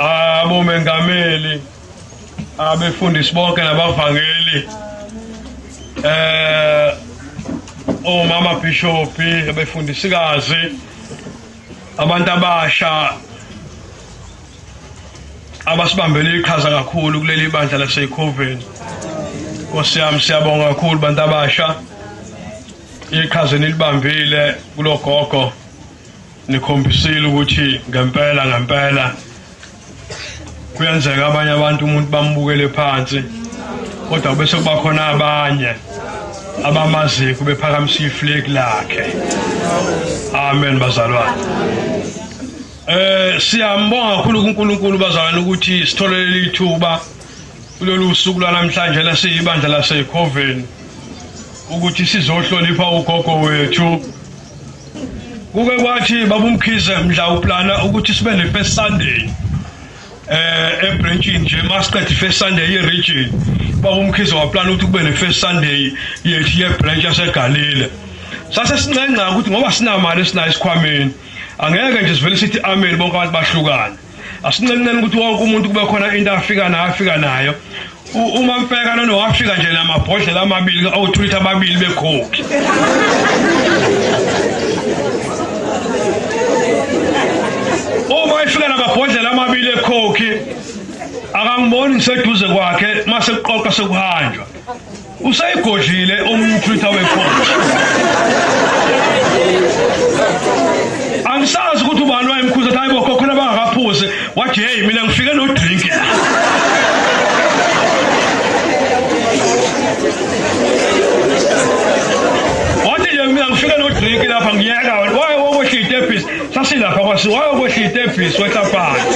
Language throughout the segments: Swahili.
abomengameli abefundisi bonke nabavangeli omama bishopi abefundisikazi abantu abasha abasibambele iqhaza kakhulu kuleli bandla laseCoven. Nkosi yami siyabonga kakhulu bantu abasha iqhaza nilibambile kulogogo nikhombisile ukuthi ngempela kuyenzeka abanye abantu umuntu bambukele phansi kodwa bese kuba khona abanye abamazi kube phakamisa iflag lakhe. Amen bazalwane. Siyambonga kakhulu kuNkulunkulu bazalwane ukuthi sitholele ithuba kulolu suku lwanamhlanje lasiyibandla laseCoven ukuthi sizohlonipha ugogo wethu. Kuke kwathi babumkhize mdla uplana ukuthi sibe ne first Sunday ebranchini nje masiqedwe first Sunday ye-region babumkhize waplana ukuthi kube ne first Sunday yethu ye-branch yaseGalile. Sase sincenga ukuthi ngoba sinamali esinayo esikhwameni angeke nje sivele sithi amen bonke abantu bahlukana. Asincencane ukuthi wonke umuntu kube khona into afika nayo. Uma mfeka nona wafika nje namabhodlela amabili awuthulitha ababili bekhokhi. Uma ifika namabhodlela amabili ekhokhi akangiboni ngiseduze kwakhe mase kuqoqa sekuhanjwa. Usayigodlile umthulitha wekhokhi. Angisazi ukuthi ubani wayemkhuza ukuthi hayibo khona bangakaphuzi wathi hey mina ngifike no drink la. Wathi nje mina ngifike no drink lapha ngiyeka waye wokwehla itepisi sasilapha kwasi waye wokwehla itepisi wehla phansi.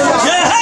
Yeah.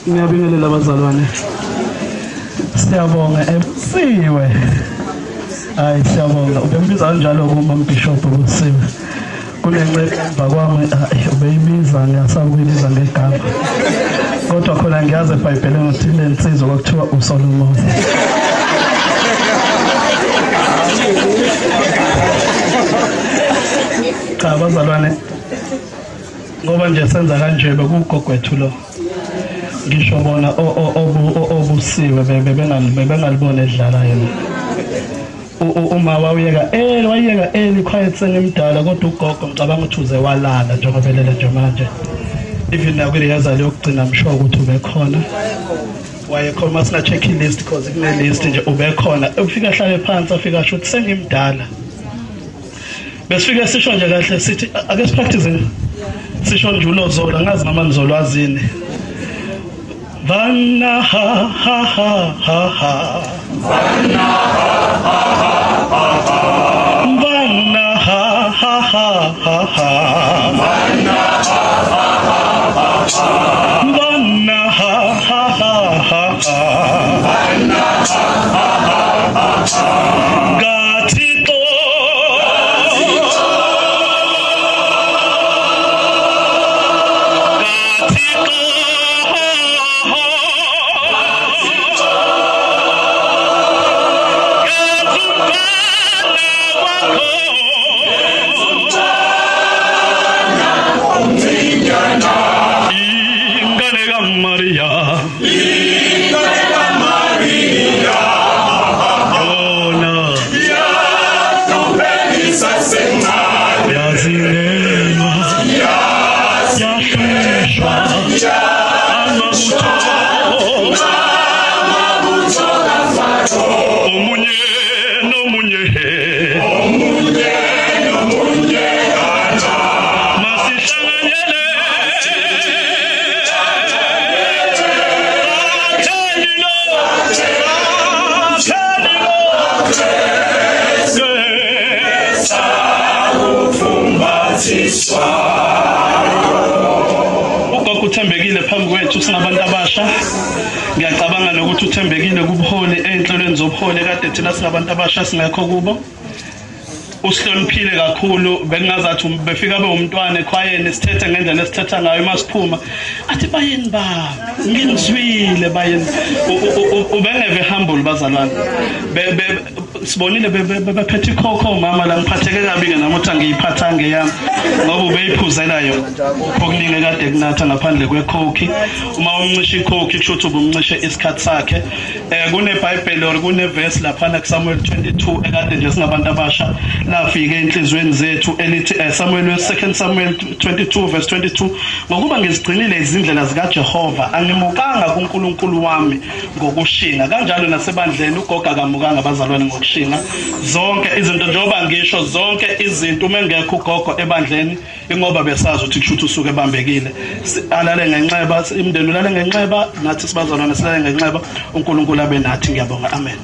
Ngiyabingelela abazalwane. Siyabonga emsiwe. Hayi siyabonga. Ubembiza kanjalo kuma Bishop usiwe. Kulenqemba kwami ubeyibiza ngiyasakuyibiza ngegama. Kodwa khona ngiyazi eBhayibhelini ukuthi lensizwa kwakuthiwa uSolomon. bazalwane ngoba nje senza kanje bekugogwethu lo ngisho bona obusiwe bebengalibona edlala yena uma wayeka quiet senimdala kodwa ugogo ngicabanga ukuthi uze walala njengoba elele nje manje even nakwirehazali yokugcina msho ukuthi ubekhona wayekhona masina check list because kune list nje ubekhona ufika hlale phansi afika asho ukuthi sengimdala besifike sisho nje kahle sithi ake sipractice sisho nje ulozola ngazi noma nizolwazini Vanna ha ha ha ha ha Vanna ha ha ha ha Vanna ha ha ha ha ha Vanna ha ha ha ha Vanna ha ha ha ha ha Vanna ha ha ha ha Gatito uthembekile phambi kwethu singabantu abasha ngiyacabanga nokuthi uthembekile kubuholi enhlelweni zobuholi kade thina singabantu abasha singekho kubo usihloniphile kakhulu bengingazathi befika bewumntwana ekhwayeni sithethe ngendlela esithetha ngayo masiphuma athi bayeni ba ngizwile bayeni ubengeve humble bazalwane sibonile bephethe ikhokho mama la ngiphatheke kabi ke namuthi angiyiphatha ngeyami ngoba ubeyiphuzela yona okuningi kade kunatha ngaphandle kwekhokhi uma uncisha ikhokhi kusho ukuthi ubumncishe isikhathi sakhe kuneBhayibheli or kuneverse lapha kuSamuel 22 ekade nje singabantu abasha lafika enhlizweni zethu elithi Samuel 2 Samuel 22 verse 22 ngokuba ngizigcinile izindlela zikaJehova angimukanga kuNkulunkulu wami ngokushinga kanjalo nasebandleni ugoga akamukanga abazalwane ngokushinga zonke izinto njengoba ngisho zonke izinto uma engekho ugogo ebandleni ingoba besazi ukuthi kushuthi usuke ebambekile alale ngenxeba imndeni ulale ngenxeba nathi sibazalwane silale ngenxeba uNkulunkulu abe nathi ngiyabonga amen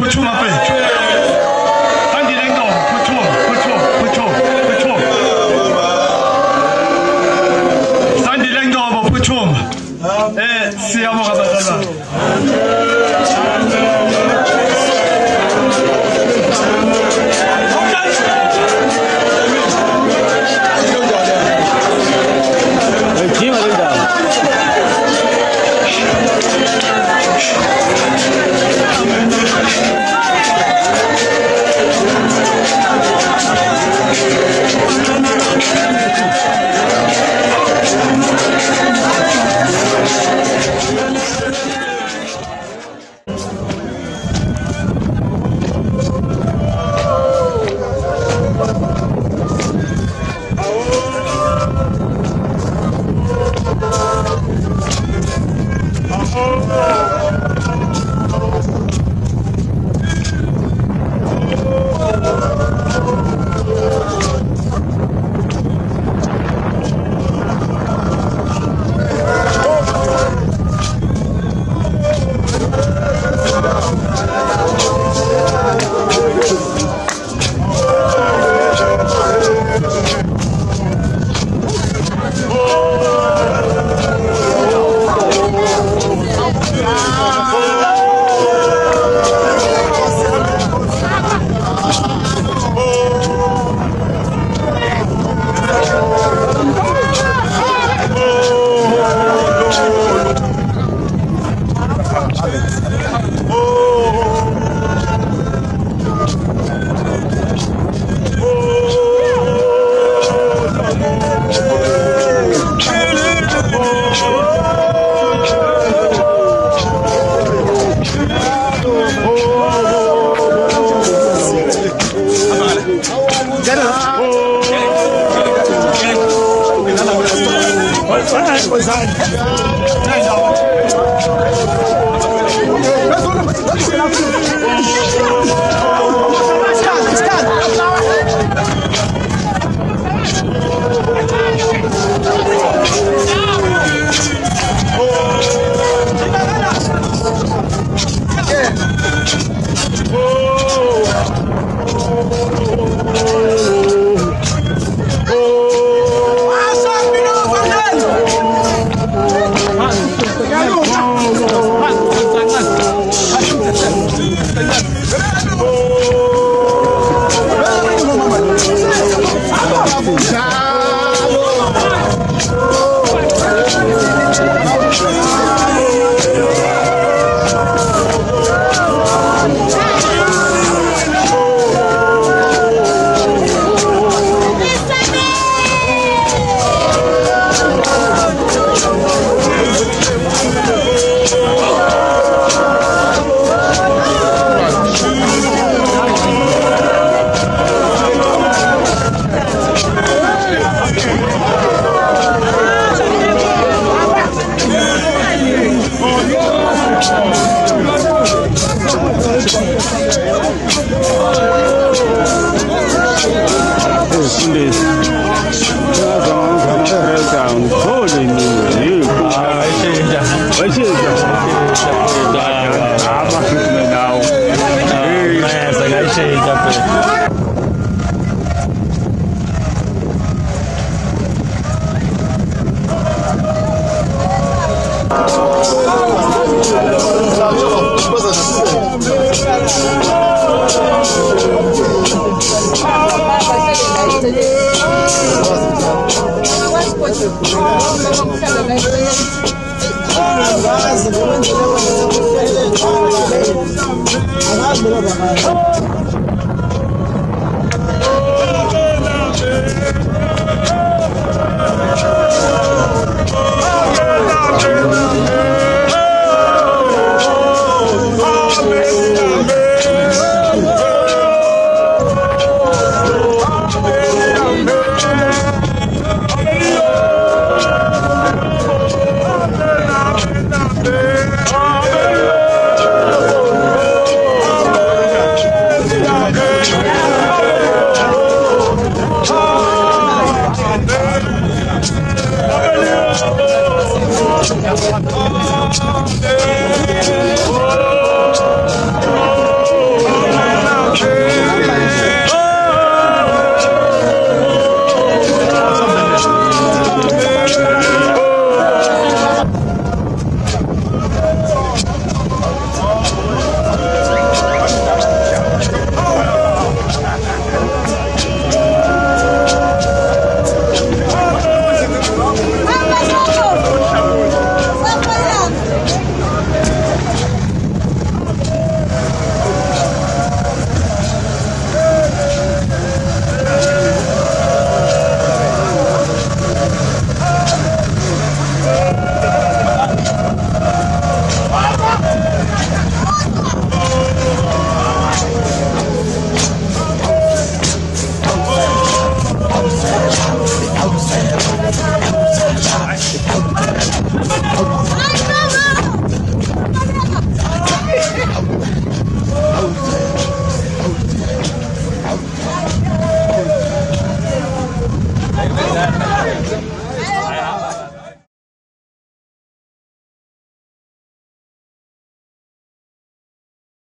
phuthuma mfethu. Andile Ngcobo, phuthuma. Sandile Ngcobo, phuthuma. Siyabonga bazalwane. Angazi